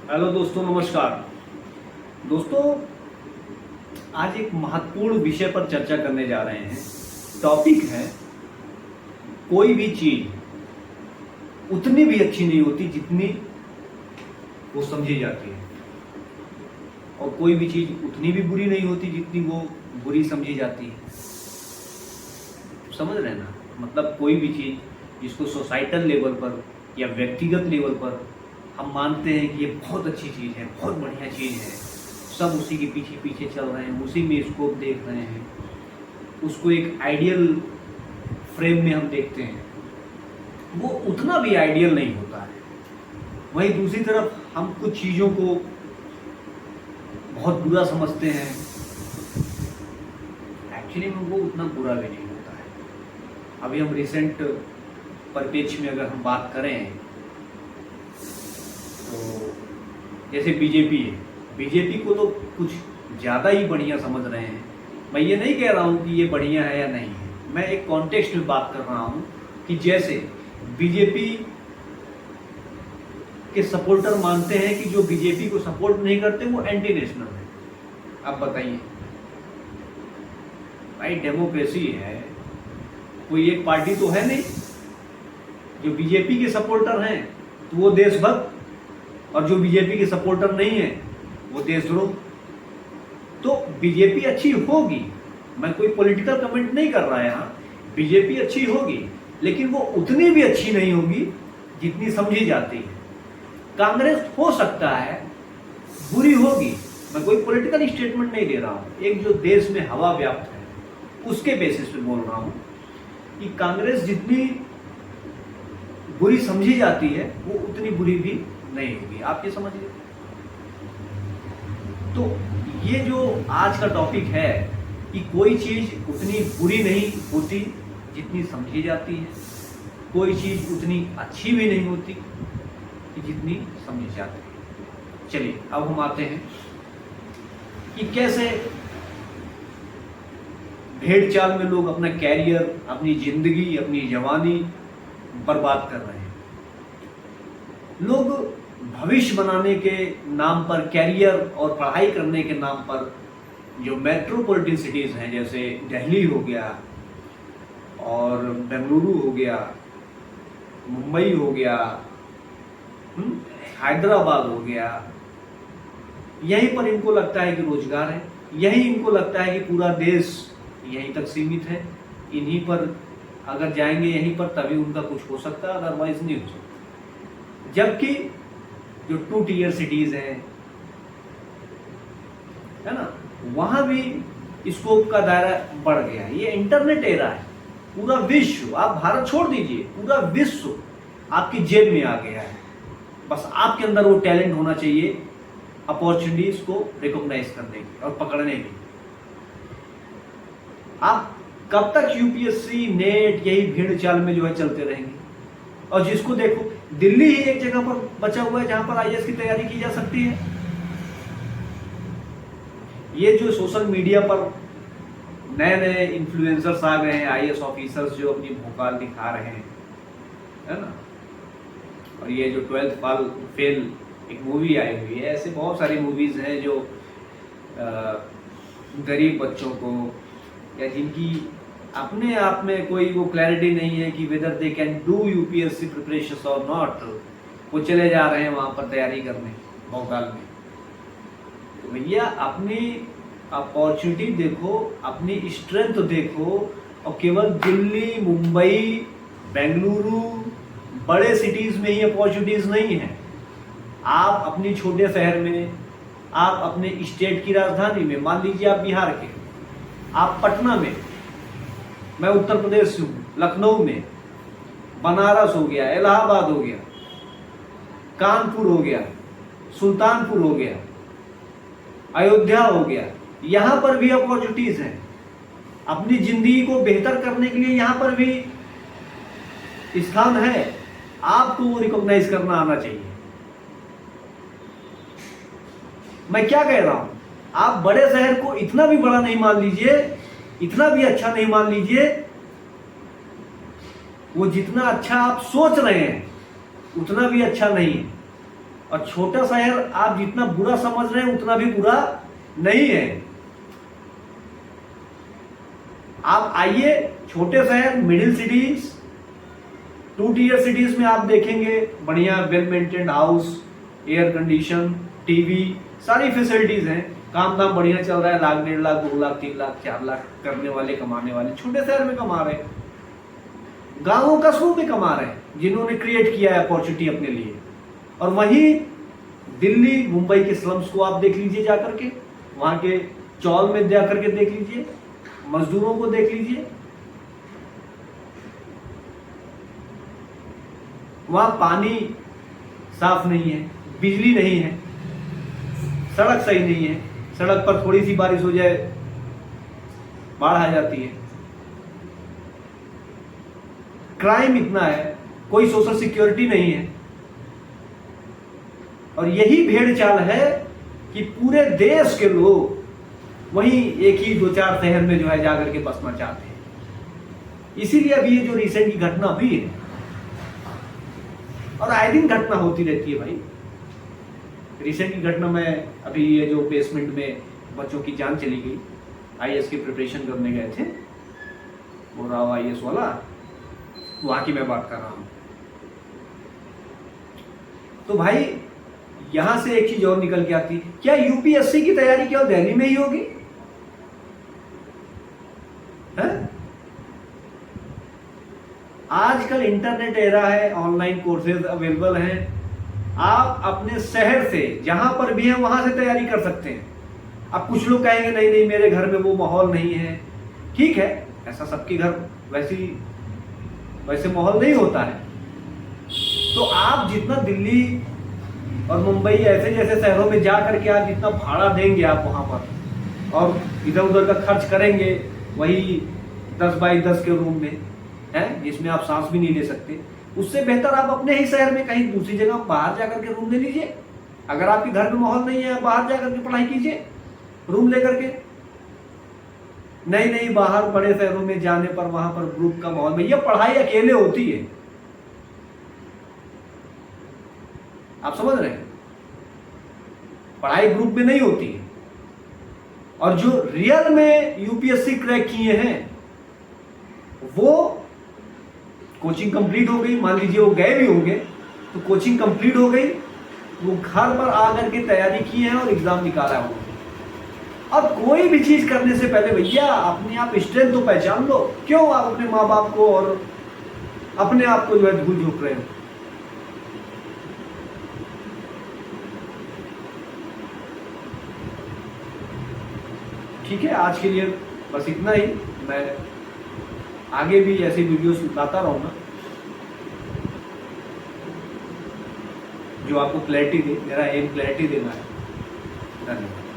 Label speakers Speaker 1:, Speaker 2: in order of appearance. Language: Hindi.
Speaker 1: हेलो दोस्तों, नमस्कार। दोस्तों, आज एक महत्वपूर्ण विषय पर चर्चा करने जा रहे हैं। टॉपिक है, कोई भी चीज उतनी भी अच्छी नहीं होती जितनी वो समझी जाती है, और कोई भी चीज उतनी भी बुरी नहीं होती जितनी वो बुरी समझी जाती है। समझ रहे हैं ना? मतलब कोई भी चीज जिसको सोसाइटल लेवल पर या व्यक्तिगत लेवल पर हम मानते हैं कि ये बहुत अच्छी चीज़ है, बहुत बढ़िया चीज़ है, सब उसी के पीछे पीछे चल रहे हैं, उसी में स्कोप देख रहे हैं, उसको एक आइडियल फ्रेम में हम देखते हैं, वो उतना भी आइडियल नहीं होता है। वहीं दूसरी तरफ हम कुछ चीज़ों को बहुत बुरा समझते हैं, एक्चुअली में वो उतना बुरा भी नहीं होता है। अभी हम रिसेंट परिप्रेक्ष्य में अगर हम बात करें तो जैसे बीजेपी है, बीजेपी को तो कुछ ज़्यादा ही बढ़िया समझ रहे हैं। मैं ये नहीं कह रहा हूँ कि ये बढ़िया है या नहीं है, मैं एक कॉन्टेक्स्ट में बात कर रहा हूँ कि जैसे बीजेपी के सपोर्टर मानते हैं कि जो बीजेपी को सपोर्ट नहीं करते वो एंटी नेशनल है। अब बताइए भाई, डेमोक्रेसी है, कोई एक पार्टी तो है नहीं। जो बीजेपी के सपोर्टर हैं तो वो देशभक्त, और जो बीजेपी के सपोर्टर नहीं है वो देशद्रोह। तो बीजेपी अच्छी होगी, मैं कोई पॉलिटिकल कमेंट नहीं कर रहा यहाँ, बीजेपी अच्छी होगी, लेकिन वो उतनी भी अच्छी नहीं होगी जितनी समझी जाती है। कांग्रेस हो सकता है बुरी होगी, मैं कोई पॉलिटिकल स्टेटमेंट नहीं दे रहा हूँ, एक जो देश में हवा व्याप्त है उसके बेसिस पे बोल रहा हूँ कि कांग्रेस जितनी बुरी समझी जाती है वो उतनी बुरी भी नहीं होगी। आप ये समझिए। तो ये जो आज का टॉपिक है कि कोई चीज उतनी बुरी नहीं होती जितनी समझी जाती है, कोई चीज उतनी अच्छी भी नहीं होती कि जितनी समझी जाती है। चलिए अब हम आते हैं कि कैसे भेड़ चाल में लोग अपना कैरियर, अपनी जिंदगी, अपनी जवानी बर्बाद कर रहे हैं। लोग भविष्य बनाने के नाम पर, कैरियर और पढ़ाई करने के नाम पर जो मेट्रोपॉलिटन सिटीज़ हैं, जैसे दिल्ली हो गया और बेंगलुरु हो गया, मुंबई हो गया, हैदराबाद हो गया, यहीं पर इनको लगता है कि रोजगार है, यहीं इनको लगता है कि पूरा देश यहीं तक सीमित है, इन्हीं पर अगर जाएंगे यहीं पर तभी उनका कुछ हो सकता है, अदरवाइज नहीं हो सकता। जबकि जो 2 टियर सिटीज हैं, है ना, वहां भी स्कोप का दायरा बढ़ गया है। ये इंटरनेट एरा है, पूरा विश्व, आप भारत छोड़ दीजिए, पूरा विश्व आपकी जेब में आ गया है। बस आपके अंदर वो टैलेंट होना चाहिए अपॉर्चुनिटीज को रिकॉग्नाइज करने की और पकड़ने की। आप कब तक यूपीएससी, नेट, यही भीड़ चाल में जो है चलते रहेंगे? और जिसको देखो, दिल्ली ही एक जगह पर बचा हुआ है जहां पर आईएएस की तैयारी की जा सकती है। ये जो सोशल मीडिया पर नए नए इन्फ्लुएंसर्स आ गए हैं, आईएएस ऑफिसर्स जो अपनी भोकाल दिखा रहे हैं, है ना, और ये जो 12th फेल एक मूवी आई हुई है, ऐसे बहुत सारी मूवीज हैं जो गरीब बच्चों को या जिनकी अपने आप में कोई वो क्लैरिटी नहीं है कि whether they can do UPSC preparation और नॉट, वो चले जा रहे हैं वहां पर तैयारी करने भोपाल में। तो भैया अपनी अपॉर्चुनिटी देखो, अपनी स्ट्रेंथ देखो, और केवल दिल्ली, मुंबई, बेंगलुरु, बड़े सिटीज में ही अपॉर्चुनिटीज नहीं है। आप अपनी छोटे शहर में, आप अपने स्टेट की राजधानी में, मान लीजिए आप बिहार के, आप पटना में, मैं उत्तर प्रदेश से हूँ, लखनऊ में, बनारस हो गया, इलाहाबाद हो गया, कानपुर हो गया, सुल्तानपुर हो गया, अयोध्या हो गया, यहाँ पर भी अपॉर्चुनिटीज हैं। अपनी जिंदगी को बेहतर करने के लिए यहाँ पर भी स्थान है, आपको वो रिकॉग्नाइज करना आना चाहिए। मैं क्या कह रहा हूं, आप बड़े शहर को इतना भी बड़ा नहीं मान लीजिए, इतना भी अच्छा नहीं मान लीजिए, वो जितना अच्छा आप सोच रहे हैं उतना भी अच्छा नहीं है। और छोटा शहर आप जितना बुरा समझ रहे हैं उतना भी बुरा नहीं है। आप आइए छोटे शहर, मिडिल सिटीज, 2 टियर सिटीज में आप देखेंगे बढ़िया well maintained house, air condition, TV, सारी फैसिलिटीज हैं, काम धाम बढ़िया चल रहा है, 1 लाख, 1.5 लाख, 2 लाख, 3 लाख, 4 लाख करने वाले, कमाने वाले छोटे शहर में कमा रहे हैं, गांवों कस्बों में कमा रहे हैं, जिन्होंने क्रिएट किया है अपॉर्चुनिटी अपने लिए। और वहीं दिल्ली, मुंबई के स्लम्स को आप देख लीजिए जाकर के, वहां के चौल में जाकर के देख लीजिए, मजदूरों को देख लीजिए, वहां पानी साफ नहीं है, बिजली नहीं है, सड़क सही नहीं है, सड़क पर थोड़ी सी बारिश हो जाए बाढ़ आ जाती है, क्राइम इतना है, कोई सोशल सिक्योरिटी नहीं है। और यही भेड़ चाल है कि पूरे देश के लोग वहीं एक ही 2-4 शहर में जो है जाकर के बसना चाहते हैं। इसीलिए अभी ये जो रिसेंट की घटना हुई है, और आए दिन घटना होती रहती है भाई। रिसेंट की घटना में अभी ये जो बेसमेंट में बच्चों की जान चली गई, आईएएस की प्रिपरेशन करने गए थे, वो राव आईएएस वाला, वहां की मैं बात कर रहा हूं। तो भाई यहां से एक चीज और निकल के आती, क्या यूपीएससी की तैयारी क्या दिल्ली में ही होगी? है? आजकल इंटरनेट एरा है, ऑनलाइन कोर्सेज अवेलेबल हैं, आप अपने शहर से जहां पर भी हैं वहां से तैयारी कर सकते हैं। अब कुछ लोग कहेंगे नहीं नहीं मेरे घर में वो माहौल नहीं है, ठीक है, ऐसा सबके घर वैसे माहौल नहीं होता है। तो आप जितना दिल्ली और मुंबई ऐसे जैसे शहरों में जा करके आप जितना भाड़ा देंगे आप वहां पर, और इधर उधर का खर्च करेंगे, वही 10 बाई 10 के रूम में है जिसमें आप सांस भी नहीं ले सकते, उससे बेहतर आप अपने ही शहर में कहीं दूसरी जगह बाहर जाकर के रूम ले लीजिए। अगर आपके घर में माहौल नहीं है, बाहर जाकर के पढ़ाई कीजिए रूम लेकर के। नहीं बाहर बड़े शहरों में जाने पर वहां पर ग्रुप का माहौल, भैया पढ़ाई अकेले होती है, आप समझ रहे हैं, पढ़ाई ग्रुप में नहीं होती है। और जो रियल में यूपीएससी क्रैक किए हैं वो कोचिंग कंप्लीट हो गई, मान लीजिए वो गए भी होंगे तो कोचिंग कंप्लीट हो गई, वो घर पर आकर के तैयारी की है और एग्जाम निकाला है। अब कोई भी चीज करने से पहले भैया अपने आप स्ट्रेंथ तो पहचान लो। क्यों आप अपने माँ बाप को और अपने आप को जो है धूल झोंक रहे हो? ठीक है, आज के लिए बस इतना ही। मैं आगे भी ऐसी वीडियोस लाता रहूंगा जो आपको क्लैरिटी दे। मेरा एम क्लैरिटी देना है। धन्यवाद।